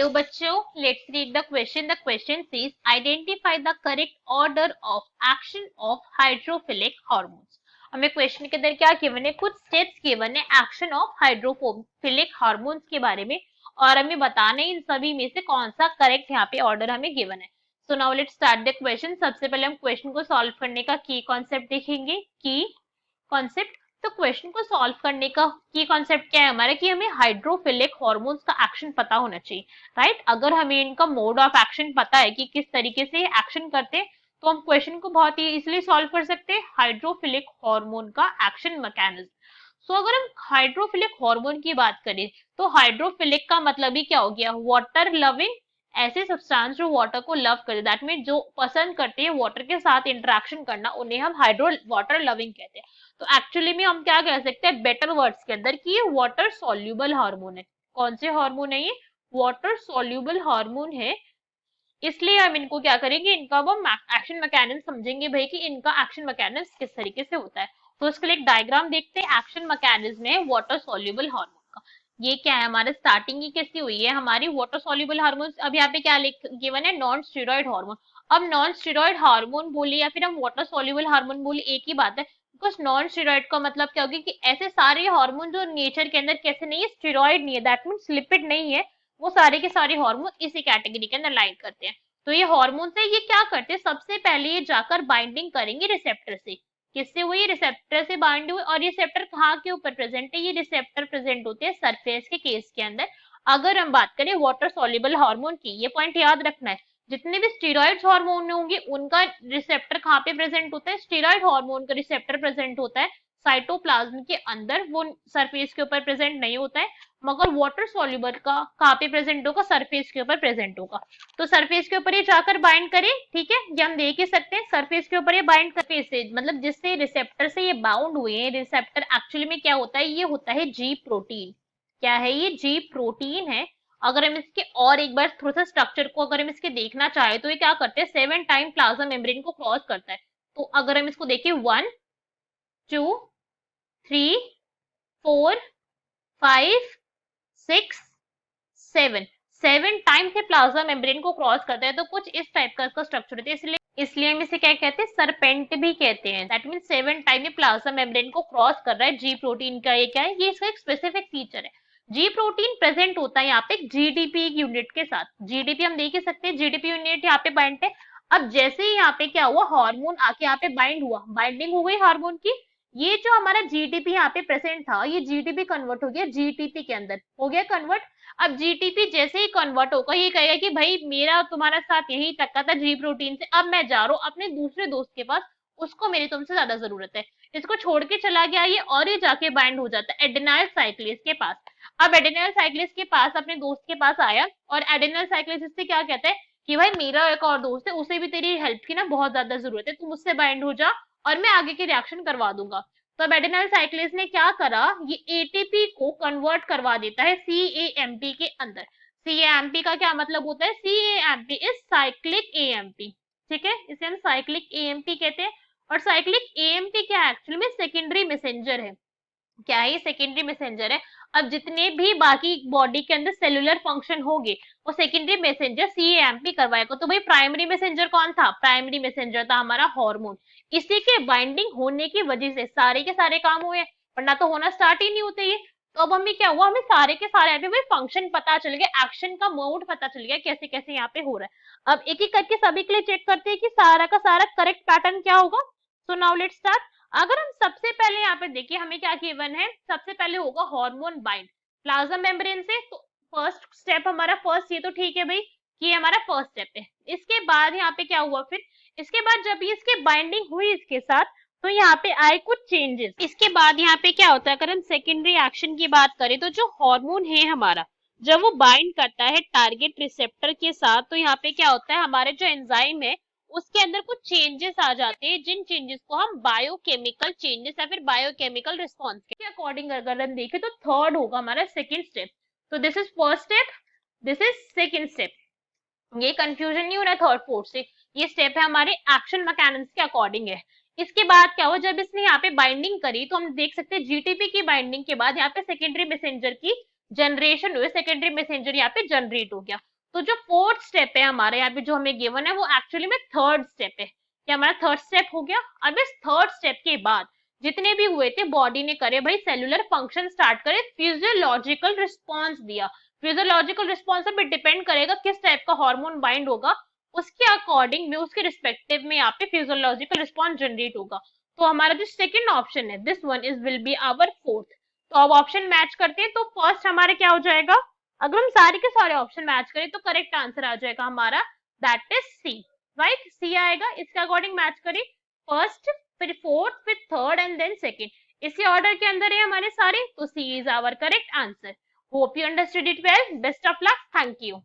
Hello बच्चों, let's read the question. The question says identify the correct order of action of hydrophilic hormones. हमें question के अंदर क्या given है, कुछ स्टेप्स गिवन है एक्शन ऑफ हाइड्रोफिलिक हार्मोन्स के बारे में, और हमें बताना है इन सभी में से कौन सा करेक्ट यहाँ पे ऑर्डर हमें गिवन है. So now let's start the question. सबसे पहले हम क्वेश्चन को सॉल्व करने का की कॉन्सेप्ट देखेंगे. की कॉन्सेप्ट, तो क्वेश्चन को सॉल्व करने का की कॉन्सेप्ट क्या है हमारा, कि हमें हाइड्रोफिलिक हार्मोन्स का एक्शन पता होना चाहिए. राइट, अगर हमें इनका मोड ऑफ एक्शन पता है कि किस तरीके से एक्शन करते हैं, तो हम क्वेश्चन को बहुत ही इजिली सॉल्व कर सकते हैं. हाइड्रोफिलिक हार्मोन का एक्शन मैकेनिज्म. सो अगर हम हाइड्रोफिलिक हार्मोन की बात करें, तो हाइड्रोफिलिक का मतलब ही क्या हो गया, वाटर लविंग. ऐसे सब्सटेंस जो वाटर को लव करे, दैट मीन जो पसंद करते हैं वाटर के साथ इंटरेक्शन करना, उन्हें हम हाइड्रो वाटर लविंग कहते हैं. तो एक्चुअली में हम क्या कह सकते हैं बेटर वर्ड्स के अंदर, कि ये वाटर सॉल्यूबल हार्मोन है. कौन से हार्मोन है ये, वाटर सॉल्यूबल हार्मोन है. इसलिए हम इनको क्या करेंगे, इनका वो एक्शन मैकेनिज्म समझेंगे भाई, कि इनका एक्शन मैकेनिज्म किस तरीके से होता है. तो इसके लिए एक डायग्राम देखते हैं. एक्शन मैकेनिज्म है वाटर सॉल्यूबल हार्मोन का. ये क्या है, हमारे स्टार्टिंग ही कैसी हुई है हमारी वाटर सॉल्यूबल हार्मोन. अब यहाँ पे क्या गिवन है, नॉन स्टेरॉइड हार्मोन. अब नॉन स्टेरॉइड हार्मोन बोले या फिर हम वाटर सॉल्यूबल हार्मोन बोले, एक ही बात है. बिकॉज नॉन स्टेरॉइड का मतलब क्या होगी, कि ऐसे सारे हार्मोन जो नेचर के अंदर कैसे नहीं है, स्टेरॉइड नहीं है, दैट मीन्स लिपिड नहीं है, वो सारे के सारे हार्मोन इसी कैटेगरी के अंदर लाइन करते हैं. तो ये हार्मोन है, ये क्या करते हैं, सबसे पहले ये जाकर बाइंडिंग करेंगे रिसेप्टर से. किससे हुई, रिसेप्टर से बाइंड हुई. और ये रिसेप्टर कहाँ के ऊपर प्रेजेंट है, ये रिसेप्टर प्रेजेंट होते हैं सरफेस के केस के अंदर. अगर हम बात करें वाटर सॉल्युबल हार्मोन की, ये पॉइंट याद रखना है, जितने भी स्टेरॉइड हार्मोन होंगे उनका रिसेप्टर कहाँ पे प्रेजेंट होता है, स्टेरॉइड हार्मोन का रिसेप्टर प्रेजेंट होता है साइटोप्लाज्म के अंदर, वो सरफेस के ऊपर प्रेजेंट नहीं होता है. मगर वाटर सॉल्युबल का कहाँ पे प्रेजेंट होगा, सरफेस के ऊपर प्रेजेंट होगा. तो सरफेस के ऊपर ये जाकर बाइंड करे, ठीक है, ये हम देख ही सकते हैं. सरफेस के ऊपर ये बाइंड सरफेस से, मतलब जिससे रिसेप्टर से ये बाउंड हुए हैं. रिसेप्टर एक्चुअली में क्या होता है, ये होता है जी प्रोटीन. क्या है ये, जी प्रोटीन है. अगर हम इसके और एक बार थोड़ा सा स्ट्रक्चर को अगर हम इसके देखना चाहे, तो ये क्या करते हैं, 7 टाइम प्लाज्मा मेम्ब्रेन को क्रॉस करता है. तो अगर हम इसको देखें, 1 2 3 4 5 6 7 टाइम से प्लाज्मा मेम्ब्रेन को क्रॉस करता है. तो कुछ इस टाइप का इसका स्ट्रक्चर होता है. इसलिए हम इसे क्या कहते हैं, सरपेंट भी कहते हैं. दैट मीन 7 टाइम ये प्लाज्मा मेम्ब्रेन को क्रॉस कर रहा है. जी प्रोटीन का ये क्या है, ये इसका एक स्पेसिफिक फीचर है. जी प्रोटीन प्रेजेंट होता है यहाँ पे जीडीपी यूनिट के साथ. जीडीपी हम देख ही सकते हैं, जीडीपी यूनिट यहाँ पे बाइंड है. अब जैसे ही यहाँ पे क्या हुआ, हार्मोन आके यहाँ पे बाइंड हुआ, बाइंडिंग हो गई हार्मोन की. ये जो हमारा जीडीपी यहाँ पे प्रेजेंट था, ये जीडीपी कन्वर्ट हो गया जीटीपी के अंदर, हो गया कन्वर्ट. अब जीटीपी जैसे ही कन्वर्ट होगा, ये कहेगा कि भाई मेरा तुम्हारा साथ यही तक का था जी प्रोटीन से, अब मैं जा रहा हूँ अपने दूसरे दोस्त के पास, उसको मेरी तुमसे ज्यादा जरूरत है. इसको छोड़ के चला गया ये, और ये जाके बाइंड हो जाता है एडेनाइल साइक्लेस के पास. अब एडेनाइल साइक्लेस के पास अपने दोस्त के पास आया, और एडेनाइल साइक्लेस इससे क्या कहता है, कि भाई मेरा एक और दोस्त है, उसे भी तेरी हेल्प की ना बहुत ज्यादा जरूरत है, तुम उससे बाइंड हो जा और मैं आगे की रिएक्शन करवा दूंगा. तो अब एडेनाइल साइक्लेस ने क्या करा, ये एटीपी को कन्वर्ट करवा देता है सीएएमपी के अंदर. सीएएमपी का क्या मतलब होता है, सीएएमपी इज साइक्लिक एएमपी. ठीक है, इसे हम साइक्लिक एएमपी कहते हैं. और साइक्लिक एएमपी क्या है, एक्चुअली में सेकेंडरी मैसेंजर है. क्या है, ये सेकेंडरी मैसेंजर है. अब जितने भी बाकी बॉडी के अंदर सेलुलर फंक्शन होंगे, वो सेकेंडरी मैसेंजर सीएएमपी करवाएगा. तो भाई प्राइमरी मैसेंजर कौन था, प्राइमरी मैसेंजर था हमारा हार्मोन. इसी के बाइंडिंग होने की वजह से सारे के सारे काम हुए, वरना तो होना स्टार्ट ही नहीं होते ये. तो अब हमें क्या हुआ, हमें सारे के सारे यहाँ पे फंक्शन पता चल गया, एक्शन का मोड पता चल गया, कैसे कैसे यहाँ पे हो रहा है. अब एक एक करके सभी के लिए चेक करते हैं कि सारा का सारा करेक्ट पैटर्न क्या होगा. So now let's start. अगर हम सबसे पहले यहाँ पे देखिए, हमें क्या गिवन है, सबसे पहले होगा हार्मोन बाइंड प्लाज्मा मेम्ब्रेन से. तो फर्स्ट स्टेप हमारा, फर्स्ट ये तो ठीक है भाई, कि ये हमारा फर्स्ट स्टेप है. इसके बाद यहाँ पे क्या हुआ, फिर इसके बाद जब ये इसके बाइंडिंग हुई इसके साथ, तो यहाँ पे आए कुछ चेंजेस. इसके बाद यहाँ पे क्या होता है, अगर हम सेकेंडरी एक्शन की बात करें, तो जो हार्मोन है हमारा, जब वो बाइंड करता है टारगेट रिसेप्टर के साथ, तो यहाँ पे क्या होता है, हमारे जो एंजाइम है उसके अंदर कुछ चेंजेस आ जाते हैं, जिन चेंजेस को हम बायोकेमिकल चेंजेस या फिर बायोकेमिकल रिस्पॉन्स के अकॉर्डिंग अगर हम देखें, तो थर्ड होगा हमारा सेकेंड स्टेप. तो this is first step, this is second step. ये कंफ्यूजन नहीं हो रहा है थर्ड फोर्थ से, ये स्टेप है हमारे एक्शन मैकेनिज्म के अकॉर्डिंग है. इसके बाद क्या हुआ, जब इसने यहाँ पे बाइंडिंग करी, तो हम देख सकते हैं जीटीपी की बाइंडिंग के बाद यहाँ पे सेकेंडरी मैसेंजर की जनरेशन हुई, सेकेंडरी मैसेंजर यहाँ पे जनरेट हो गया. तो जो फोर्थ स्टेप है हमारे यहाँ पे जो हमें गिवन है वो एक्चुअली में थर्ड स्टेप है। क्या हमारा थर्ड स्टेप हो गया। अब इस थर्ड स्टेप के बाद जितने भी हुए थे बॉडी ने करे भाई सेलुलर फंक्शन स्टार्ट करे, फिजियोलॉजिकल रिस्पॉन्स दिया। फिजियोलॉजिकल रिस्पॉन्स पे डिपेंड करेगा किस टाइप का हार्मोन बाइंड होगा, उसके अकॉर्डिंग में उसके रिस्पेक्टिव में यहाँ पे फिजियोलॉजिकल रिस्पॉन्स जनरेट होगा। तो हमारा जो सेकंड ऑप्शन है this one is will be our fourth. तो अब ऑप्शन मैच करते हैं तो फर्स्ट हमारे क्या हो जाएगा, अगर हम सारे के सारे ऑप्शन मैच करें तो करेक्ट आंसर आ जाएगा हमारा that is C. Right, C आएगा। इसके अकॉर्डिंग मैच करें फर्स्ट, फिर फोर्थ, फिर थर्ड एंड देन सेकंड, इसी ऑर्डर के अंदर है हमारे सारे, तो C is our correct answer. Hope you understood it well. Best of luck. Thank you.